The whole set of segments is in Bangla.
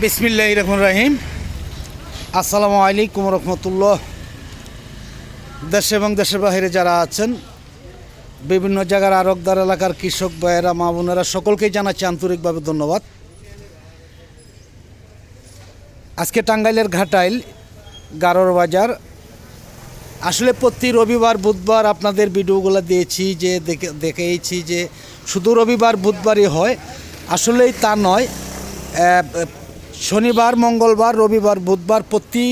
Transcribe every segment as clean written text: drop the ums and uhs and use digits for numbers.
বিসমিল্লাহির রহমানির রহিম। আসসালামু আলাইকুম রহমতুল্লাহ। দেশে এবং দেশের বাইরে যারা আছেন, বিভিন্ন জায়গার আরকদার এলাকার কৃষক ভাইয়েরা, মা বোনেরা, সকলকেই জানাচ্ছি আন্তরিকভাবে ধন্যবাদ। আজকে টাঙ্গাইলের ঘাটাইল গারোর বাজার। আসলে প্রতি রবিবার বুধবার আপনাদের ভিডিওগুলো দিয়েছি, যে দেখেছি যে শুধু রবিবার বুধবারই হয়। আসলেই তা নয়, শনিবার, মঙ্গলবার, রবিবার, বুধবার প্রতি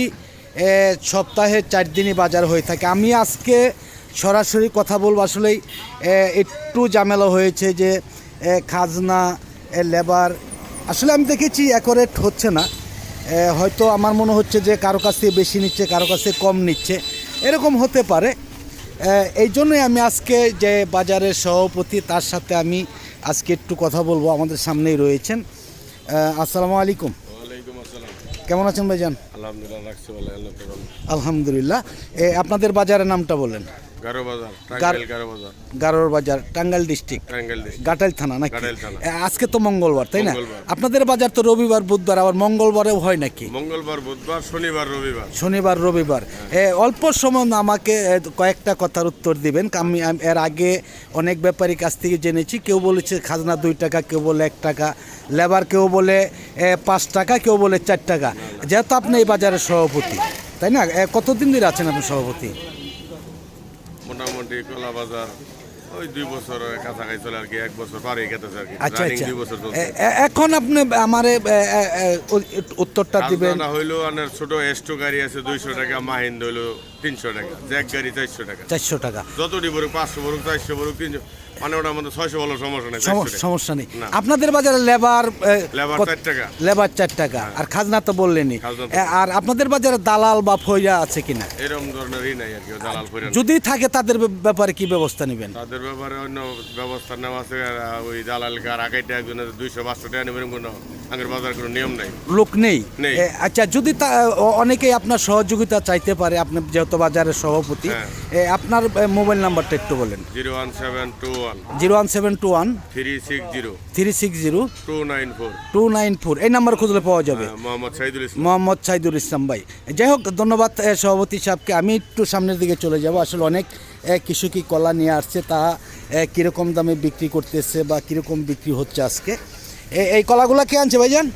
সপ্তাহে 4 দিনই বাজার হয়ে থাকে। আমি আজকে সরাসরি কথা বলবো। আসলেই একটু ঝামেলা হয়েছে যে খাজনা, লেবার, আসলে আমি দেখেছি অ্যাকুরেট হচ্ছে না। হয়তো আমার মনে হচ্ছে যে কারো কাছে বেশি নিচ্ছে, কারো কাছে কম নিচ্ছে, এরকম হতে পারে। এই জন্যই আমি আজকে যে বাজারের সভাপতি, তার সাথে আমি আজকে একটু কথা বলবো। আমাদের সামনেই রয়েছেন। আসসালামু আলাইকুম। ওয়ালাইকুম আসসালাম। কেমন আছেন ভাইজান? আলহামদুলিল্লাহ, রাখছি ভালো, আল্লাহ তাআলা। আলহামদুলিল্লাহ। আপনাদের বাজারের নামটা বলেন। গারো বাজার, টাঙ্গাইল গারো বাজার। গারোর বাজার, টাঙ্গাইল ডিস্ট্রিক্ট, টাঙ্গাইল ডিস্ট্রিক্ট, ঘাটাইল থানা নাকি? ঘাটাইল থানা। আজকে তো মঙ্গলবার, তাই না? মঙ্গলবার। আপনাদের বাজার তো রবিবার বুধবার, আবার মঙ্গলবারেও হয় নাকি? মঙ্গলবার, বুধবার, শনিবার, রবিবার। শনিবার, রবিবার। অল্প সময় আমাকে কয়েকটা কথার উত্তর দিবেন। আমি এর আগে অনেক ব্যাপারীর কাছ থেকে জেনেছি, কেউ বলেছে খাজনা 2 টাকা, কেউ বলে 1 টাকা, লেবার কেউ বলে 5 টাকা, কেউ বলে 4 টাকা। যেহেতু আপনি এই বাজারের সভাপতি, তাই না? কতদিন ধরে আছেন আপনি সভাপতি? মোটামুটি কলা বাজার ওই 2 বছর কাছাকাছি চলে আর কি, 1 বছর পারে গেছে আর কি। আচ্ছা রানিং আচ্ছা। 2 বছর চলছে। এখন আপনি আমারে উত্তরটা দিবেন। খাজনাটা হইলো আনের ছোট এস্টো গাড়ি আছে 200 টাকা, মাহিন্দ হইলো 300 টাকা, জ্যাক গাড়ি 400 টাকা। 400 টাকা। যতটি বড় 500 বড়, 400 বড়, 300, মানে ওটার মধ্যে 600 বড় সমস্যা নেই। 400 টাকা। সমস্যা নেই। না। আপনাদের বাজারে লেবার লেবার 4 টাকা। লেবার 4 টাকা, আর খাজনা তো বললেনই। খাজনা আর আপনাদের বাজারে দালাল বা ফইরা আছে কিনা? এরকম ধরনেরই নাই আর কি, দালাল করে না। যদি থাকে তাদের ব্যাপারে কি ব্যবস্থা নেবেন? তাদের ব্যাপারে অন্য ব্যবস্থা নেওয়া আছে। আর ওই দালালকে আর আগাইতে একজনের 200-500 টাকা নেবেন, কোনো আগের বাজার কোনো নিয়ম নাই। লোক নেই? নেই। আচ্ছা, যদি অনেকেই আপনার সহযোগিতা চাইতে পারে, আপনি যেহেতু বাজারের সভাপতি, হ্যাঁ। আপনার মোবাইল নাম্বারটা একটু বলেন। 01721 01721 360 360 294। 294। এই নাম্বার খুঁজলে পাওয়া যাবে। মোহাম্মদ সাইদুল ইসলাম। মোহাম্মদ সাইদুল ইসলাম ভাই। যাই হোক, ধন্যবাদ সভাপতি সাহেবকে। আমি একটু সামনের দিকে চলে যাব। আসলে অনেক কৃষকই কলা নিয়ে আসছে, তা কীরকম দামে বিক্রি করতেছে বা কীরকম বিক্রি হচ্ছে আজকে। এই কলাগুলো কে আনছে ভাইজান?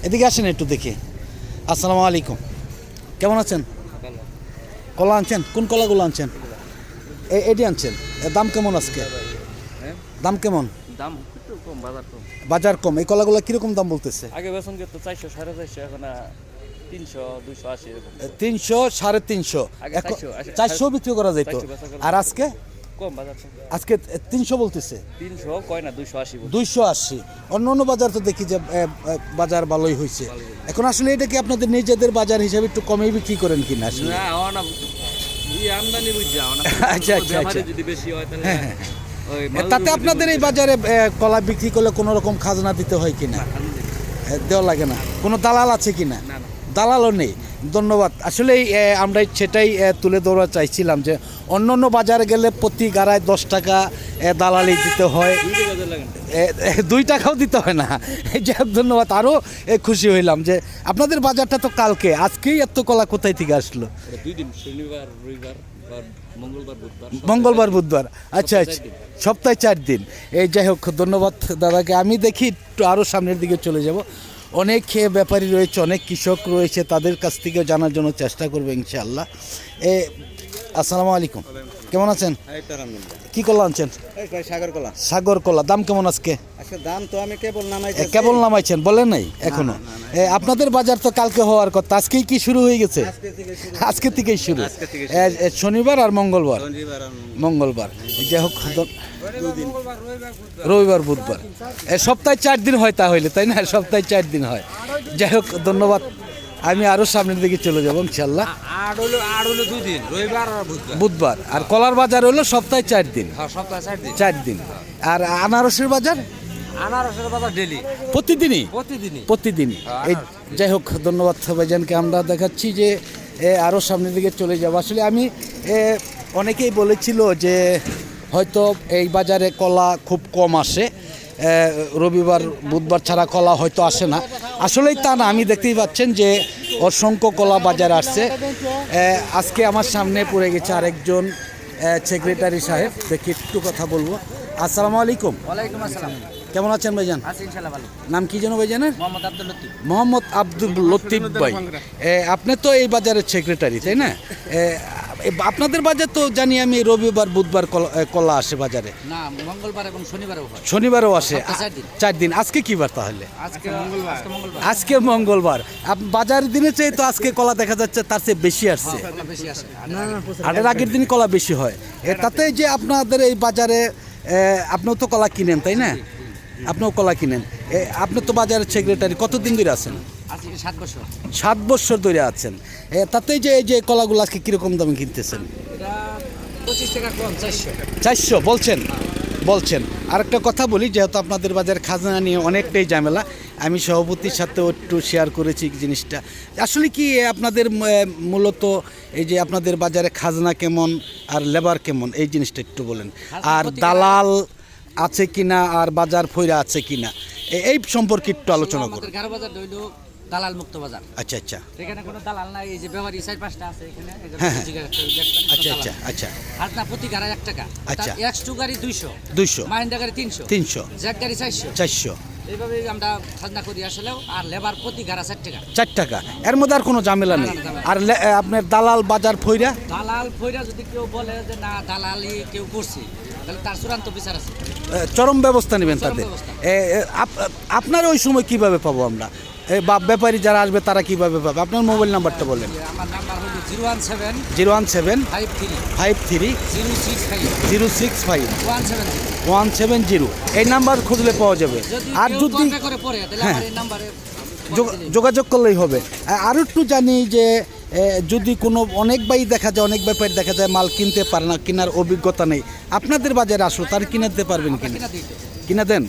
এদিকে আসেন একটু দেখি। আসসালামু আলাইকুম, কেমন আছেন? কলা আনছেন? কোন কলাগুলো আনছেন? এটি আনছেন। দাম কেমন আজকে? দাম কেমন? দাম একটু কম, বাজার কম। বাজার কম। এই কলাগুলো কীরকম দাম বলতেছে? আগে বেতন তো 400, 450, এখন 300, 280 এরকম। 300, 350। আগে 400, 400 বিক্রি করা যেত। 400 বেচা করা আর আজকে? কম বাজার কম। আজকে 300 বলতেছে। 300 কয় না, 280 বলে। 280। অন্য অন্য বাজার তো দেখি যে বাজার ভালোই হয়েছে। এখন আসলে এটা কি আপনাদের নিজেদের বাজার হিসাবে একটু কমেই বিক্রি করেন কিনা আসলে? না, না, আমদানি বুঝা না। আচ্ছা আচ্ছা আচ্ছা। যদি বেশি হয় তাহলে ওই তাতে আপনাদের এই বাজারে কলা বিক্রি করলে কোনো রকম খাজনা দিতে হয় কিনা? দেওয়া লাগে না। কোনো দালাল আছে কিনা? না, না। দালালও নেই। ধন্যবাদ। আসলেই আমরা সেটাই তুলে ধরা চাইছিলাম যে অন্য অন্য বাজারে গেলে প্রতি গাড়ায় 10 টাকা দালালি দিতে হয়, 2 টাকাও দিতে হয় না। যাই হোক, ধন্যবাদ। আরও খুশি হইলাম যে আপনাদের বাজারটা তো কালকে, আজকেই এত কলা কোথায় থেকে আসলো? 2 দিন, শনিবার, রবিবার, মঙ্গলবার, বুধবার। মঙ্গলবার, বুধবার। আচ্ছা আচ্ছা, সপ্তাহে 4 দিন। যাই হোক, ধন্যবাদ দাদাকে। আমি দেখি একটু আরও সামনের দিকে চলে যাব। অনেক ব্যাপারী রয়েছে, অনেক কৃষক রয়েছে, তাদের কাছ থেকেও জানার জন্য চেষ্টা করবো ইনশাআল্লাহ। আসসালামু আলাইকুম, কেমন আছেন? কি কলা আনছেন? সাগর কলা। সাগর কলা। দাম কেমন আজকে? আজকে দাম তো আমি কেবল নামাইছেন, বলেন নাই এখনো? আপনাদের বাজার তো কালকে হওয়ার কথা, আজকেই কি শুরু হয়ে গেছে? আজকে থেকেই শুরু। শনিবার আর মঙ্গলবার। মঙ্গলবার। যাই হোক, রবিবার, বুধবার। সপ্তাহে 4 দিন হয় তাহলে, তাই না? সপ্তাহে 4 দিন হয়। যাই হোক, ধন্যবাদ। আমি আরও সামনের দিকে চলে যাবো ইনশাল্লাহ। আর হলো 2 দিন, রবিবার আর বুধবার। আর কলার বাজার হলো সপ্তাহে 4 দিন। সপ্তাহে 4 দিন। 4 দিন। আর আনারসের বাজার? আনারসের বাজার ডেলি, প্রতিদিনই? প্রতিদিনই। প্রতিদিনই। এই যাই হোক, ধন্যবাদ ভাইজানকে। আমরা দেখাচ্ছি যে আরও সামনের দিকে চলে যাব। আসলে আমি অনেকেই বলেছিল যে হয়তো এই বাজারে কলা খুব কম আসে, রবিবার বুধবার ছাড়া কলা হয়তো আসে না, আসলেই তা না। আমি দেখতেই পাচ্ছেন যে অসংখ্য কলা বাজার আসছে। আজকে আমার সামনে পড়ে গেছে আরেকজন সেক্রেটারি সাহেব, দেখি একটু কথা বলবো। আসসালামু আলাইকুম। ওয়ালাইকুম আসসালাম। কেমন আছেন ভাইজান? আছি ইনশাআল্লাহ ভালো। নাম কি যেন ভাইজানের? মোহাম্মদ আব্দুল লতিফ। মোহাম্মদ আব্দুল লতিফ ভাই, আপনি তো এই বাজারের সেক্রেটারি তাই না? আপনাদের বাজার তো জানি আমি রবিবার বুধবার কলা আসে বাজারে, না, মঙ্গলবার এবং শনিবারও হয়। শনিবারও আসে, সপ্তাহে 4 দিন। 4 দিন। আজকে কি বার তাহলে? আজকে মঙ্গলবার। আজকে মঙ্গলবার। বাজার দিনে চেয়ে তো আজকে কলা দেখা যাচ্ছে তার চেয়ে বেশি আসছে। কলা বেশি আসে। হাটের আগের দিন কলা বেশি হয়। তাতে যে আপনাদের এই বাজারে আপনিও তো কলা কিনেন তাই না? আপনিও কলা কিনেন। আপনি তো বাজারের সেক্রেটারি, কতদিন ধরে আছেন? আজকে 7 বছর। 7 বছর ধরে আছেন। তাতে যে এই যে কলাগুলো আজকে কীরকম দামে কিনতেছেন? এটা 25 টাকা কম, 400। 400 বলছেন। আরেকটা কথা বলি, যেহেতু আপনাদের বাজার খাজনা নিয়ে অনেকটাই ঝামেলা, আমি সভাপতির সাথেও একটু শেয়ার করেছি জিনিসটা। আসলে কি আপনাদের মূলত এই যে আপনাদের বাজারে খাজনা কেমন আর লেবার কেমন, এই জিনিসটা একটু বলেন। আর দালাল আছে কিনা আর বাজার ফইরা আছে কিনা, এই সম্পর্কে একটু আলোচনা করুন। আমাদের গারো বাজার হইল দালাল মুক্ত বাজার। আচ্ছা আচ্ছা এখানে কোনো দালাল নাই। এই যে ব্যবহারী 4-5টা আছে এখানে। হ্যাঁ। দেখবেন। আচ্ছা আচ্ছা আচ্ছা আর না, প্রতি গাড়ি 1 টাকা। আচ্ছা। তার এক্স টু গাড়ি 200, 200 মাহিন্দা গাড়ি 300, 300 জ্যাক গাড়ি 400। 400 এইভাবে আমরা খাজনা করি আসলেও। আর লেবার প্রতি গাড়া 4 টাকা। 4 টাকা। এর মধ্যে আর কোনো ঝামেলা নেই। আর আপনার দালাল বাজার ফইরা দালাল ফইরা যদি কেউ বলে যে না দালালি কেউ করছে, তাহলে তার চূড়ান্ত বিচার আছে। চরম ব্যবস্থা নেবেন চরম তাদের। ব্যবস্থা। আপনার ওই সময় কিভাবে পাবো আমরা? বা ব্যাপারী যারা আসবে তারা কিভাবে পাবে? আপনার মোবাইল নাম্বারটা বলেন। আমার নাম্বার হলো 017 017 53 53 065 065 170। 170, এই নাম্বার খুঁজলে পাওয়া যাবে। আর কেউ যদি কল করে পড়ে তাহলে হ্যাঁ। আমার এই নাম্বারে যোগাযোগ করলেই হবে। আরও একটু জানি যে যদি কোনো অনেক অনেক ব্যাপারী দেখা যায় মাল কিনতে পারে না, কেনার অভিজ্ঞতা নেই, আপনাদের বাজারে আসলো তার কিনাতে পারবেন কিনা? কিনা দিই তো। কিনা দেন?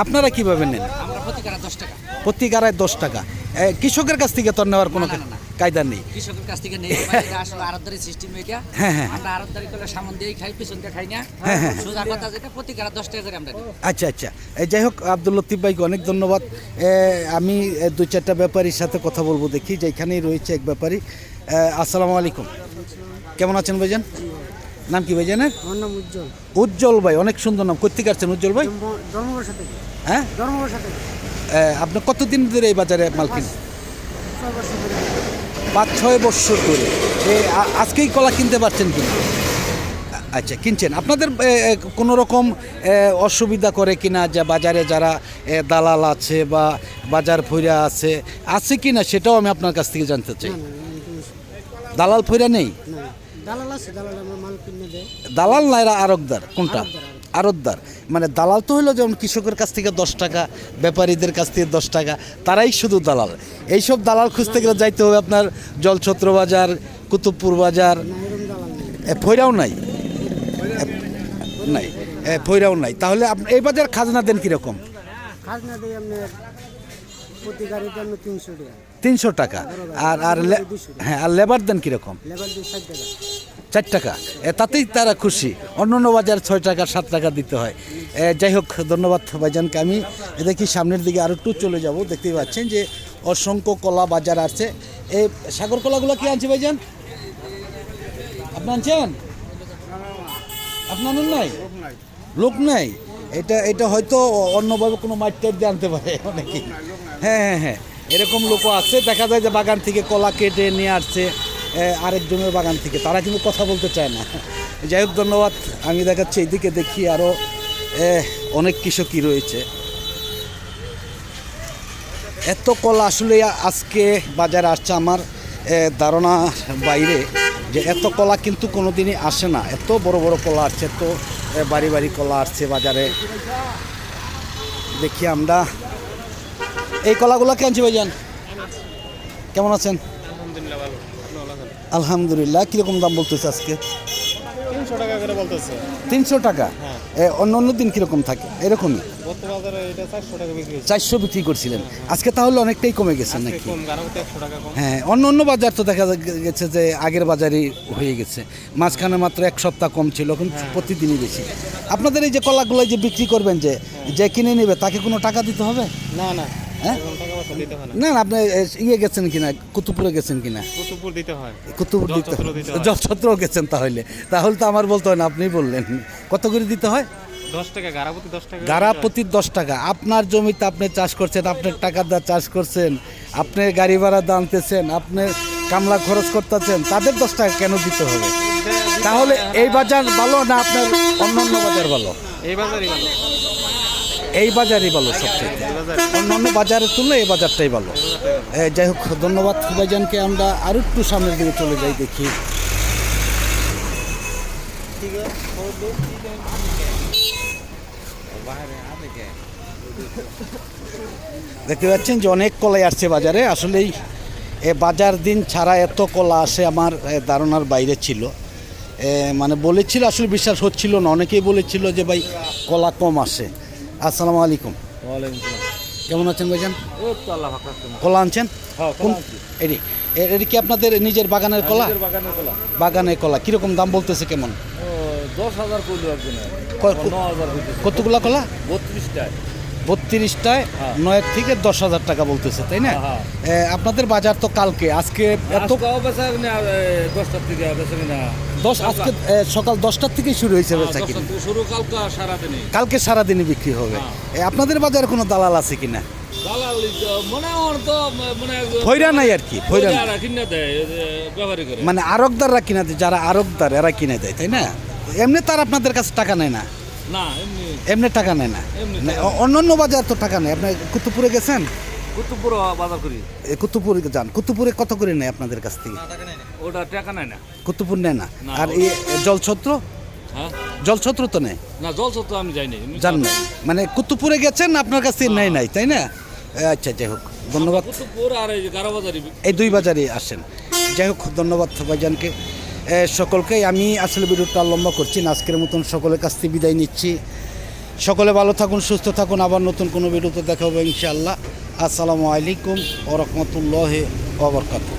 আপনারা কিভাবে নেন? আমরা প্রতি গাড়া 10 টাকা। প্রতি গাড়ায় 10 টাকা। কৃষকের কাছ থেকে তো নেওয়ার কোনো না, না, না। কায়দা নেই। কৃষকের কাছ থেকে নেই। এটা আসলে আড়তদারি সিস্টেম এটা। হ্যাঁ, হ্যাঁ। আমরা আড়তদারি করলে সামন দিয়েই খাই, পিছন দিয়ে খাই না। হ্যাঁ, হ্যাঁ। সোজা কথা যেটা, প্রতি গাড়া 10 টাকা করে আমরা দিই। আচ্ছা আচ্ছা। যাই হোক, আব্দুল লতিফ ভাইকে অনেক ধন্যবাদ। আমি 2-4টা ব্যাপারীর সাথে কথা বলবো, দেখি যে এখানেই রয়েছে এক ব্যাপারী। আসসালামু আলাইকুম। কেমন আছেন ভাইজান? নাম কি ভাইজানের? আমার নাম উজ্জ্বল। উজ্জ্বল ভাই, অনেক সুন্দর নাম। কোথেকে আসছেন উজ্জ্বল ভাই? ধর্মবর্ষা থেকে। হ্যাঁ, ধর্মবর্ষা থেকে। আপনি কতদিন ধরে এই বাজারে মাল কিনেন? 6 বছর ধরে। 5-6 বছর ধরে। আজকেই কলা কিনতে পারছেন কিনা? আচ্ছা, কিনছেন। আপনাদের কোনো রকম অসুবিধা করে কিনা যে বাজারে যারা দালাল আছে বা বাজার ফইরা আছে কিনা, সেটাও আমি আপনার কাছ থেকে জানতে চাই। দালাল ফইরা নেই? না, দালাল আছে, দালাল আমার মাল কিনে দেয়। দালাল না, এরা আড়তদার? কোনটা? আড়তদার। মানে দালাল তো হলো যেমন কৃষকের কাছ থেকে 10 টাকা, ব্যাপারীদের কাছ থেকে 10 টাকা, তারাই শুধু দালাল। এইসব দালাল খুঁজতে গেলে যাইতে হবে আপনার জলছত্র বাজার, কুতুবপুর বাজার। না, এরকম দালাল নেই। ফইরাও নাই? নাই, ফইরাও নাই। তাহলে আপনি এই বাজার খাজনা দেন কীরকম? খাজনা দেয় আপনার প্রতি গাড়িতে আপনার 300 টাকা। 300 টাকা। হ্যাঁ, আর লেবার দেন কীরকম? লেবার দিয়ে 60 টাকা। 4 টাকা। তাতেই তারা খুশি। অন্য বাজার 6 টাকা 7 টাকা দিতে হয়। যাই হোক, ধন্যবাদ ভাইজানকে। আমি দেখি সামনের দিকে আরও একটু চলে যাব। দেখতেই পাচ্ছেন যে অসংখ্য কলা বাজার আছে। এই সাগর কলাগুলো কি আনছে ভাইজান? আপনি আনছেন? আপনার নাই? লোক নাই। এটা হয়তো অন্যভাবে কোনো মাইট দিয়ে আনতে পারে অনেকেই। হ্যাঁ হ্যাঁ হ্যাঁ, এরকম লোকও আছে। দেখা যায় যে বাগান থেকে কলা কেটে নিয়ে আসছে আরেকজনের বাগান থেকে, তারা কিন্তু কথা বলতে চায় না। যাই হোক, ধন্যবাদ। আমি দেখাচ্ছি এইদিকে, দেখি আরও অনেক কৃষকই রয়েছে। এত কলা আসলে আজকে বাজারে আসছে আমার ধারণার বাইরে, যে এত কলা কিন্তু কোনো দিনই আসে না। এত বড় বড় কলা আসছে, এত বাড়ি বাড়ি কলা আসছে বাজারে। দেখি আমরা এই কলাগুলো কে আনছি ভাইজান? কেমন আছেন? আলহামদুলিল্লাহ। কীরকম দাম বলতেছে আজকে? 300 টাকা করে বলতেছে। 300 টাকা। অন্য অন্য দিন কীরকম থাকে? এরকমই গত বাজারে এটা 400 টাকা বিক্রি হচ্ছে। 400 বিক্রি করছিলেন, আজকে তাহলে অনেকটাই কমে গেছে নাকি? কম, গারামতে 100 টাকা কম। হ্যাঁ, অন্য অন্য বাজার তো দেখা গেছে যে আগের বাজারই হয়ে গেছে, মাঝখানে মাত্র 1 সপ্তাহ কম ছিল, এখন প্রতিদিনই বেশি। আপনাদের এই যে কলাগুলো যে বিক্রি করবেন, যে কিনে নেবে তাকে কোনো টাকা দিতে হবে? না না, হ্যাঁ? এখন টাকা পয়সা দিতে হয় না। না না, আপনি গেছেন কিনা, কুতুবপুরে গেছেন কিনা? কুতুবপুর দিতে হয়। কুতুবপুর দিতে জলছত্র দিতে হয়। জলছত্রও গেছেন, তাহলে তাহলে তো আমার বলতে হয় না, আপনি বললেন। কত করে দিতে হয়? 10 টাকা, গারাপতি 10 টাকা। গাড়া প্রতি 10 টাকা। আপনার জমিতে আপনি চাষ করছেন, আপনার টাকা দিয়ে চাষ করছেন, আপনি গাড়ি ভাড়া দানতেছেন, আপনি কামলা খরচ করতেছেন, তাদের 10 টাকা কেন দিতে হবে? তাহলে এই বাজার ভালো না আপনার অন্য অন্য বাজার ভালো? এই বাজারই ভালো। এই বাজারই ভালো সবচেয়ে, অন্য অন্য বাজারের তুলনায় এই বাজারটাই ভালো। যাই হোক, ধন্যবাদ ভাইজানকে। আমরা আরও একটু সামনের দিকে চলে যাই, দেখি। দেখতে পাচ্ছেন যে অনেক কলাই আসছে বাজারে। আসলেই বাজার দিন ছাড়া এত কলা আসে আমার ধারণার বাইরে ছিল। মানে বলেছিল, আসলে বিশ্বাস হচ্ছিল না। অনেকেই বলেছিল যে ভাই কলা কম আসে। আসসালামু আলাইকুম। কেমন আছেন ভাইজান? কলা আনছেন? কোন এটি এটি কি আপনাদের নিজের বাগানের কলা? বাগানের কলা কীরকম দাম বলতেছে, কেমন? 10,000 কইলো একজনে, ক- 9,000 হইতেছে। কতগুলা কলা? 32টায়। 32টায় 9 থেকে 10,000 টাকা বলতেছে, তাই না? আপনাদের বাজার তো কালকে, আজকে এত আজকাও বেচা কিনা 10টার থেকে বেচা কিনা। 10 আজকে সকাল 10টার থেকেই শুরু হয়েছে বেচা 10টার কিনা। থেকে শুরু, কালকে সারাদিনই। কালকে সারাদিনই বিক্রি হবে। আপনাদের বাজারে কোনো দালাল আছে কিনা? দালালি তো মনে হয় তো, মানে ফয়রা নাই আর কি, ফয়রা নাই। যারা কিনে দেয় ব্যবহারী করে। মানে আরকদাররা কিনা দেয়, যারা আরকদার এরা কিনে দেয়, তাই না? এমনি তার আপনাদের কাছে টাকা নেয় না? না, এমনি এমনি টাকা নেয় না। এমনি না, অন্য অন্য বাজার তো টাকা নেয়। আপনি কুতুবপুরে গেছেন? কুতুবপুর বাজার করি। কুতুবপুরে যান, কুতুবপুরে কত করে নেয় আপনাদের কাছ থেকে? ওটা টাকা নেয় না। কুতুবপুর নেয় না। না, আর এই জলছত্র, হ্যাঁ, জলছত্র তো নেয়? না, জলছত্র তো আমি যাইনি। জান না, মানে কুতুবপুরে গেছেন, আপনার কাছ থেকে নেয় নাই, তাই না? আচ্ছা, যাই হোক, ধন্যবাদ। কুতুবপুর আর এই গারাবাজারি। এই দুই বাজারে আসেন। যাই হোক, ধন্যবাদ ভাইজানকে। সকলকেই আমি আসলে ভিডিওটা লম্বা করছি না, আজকের মতন সকলের কাছ থেকে বিদায় নিচ্ছি। সকলে ভালো থাকুন, সুস্থ থাকুন। আবার নতুন কোনো ভিডিওতে দেখা হবে ইনশাআল্লাহ। আসসালামু আলাইকুম ওয়া রাহমাতুল্লাহি ওয়া বারাকাতুহু।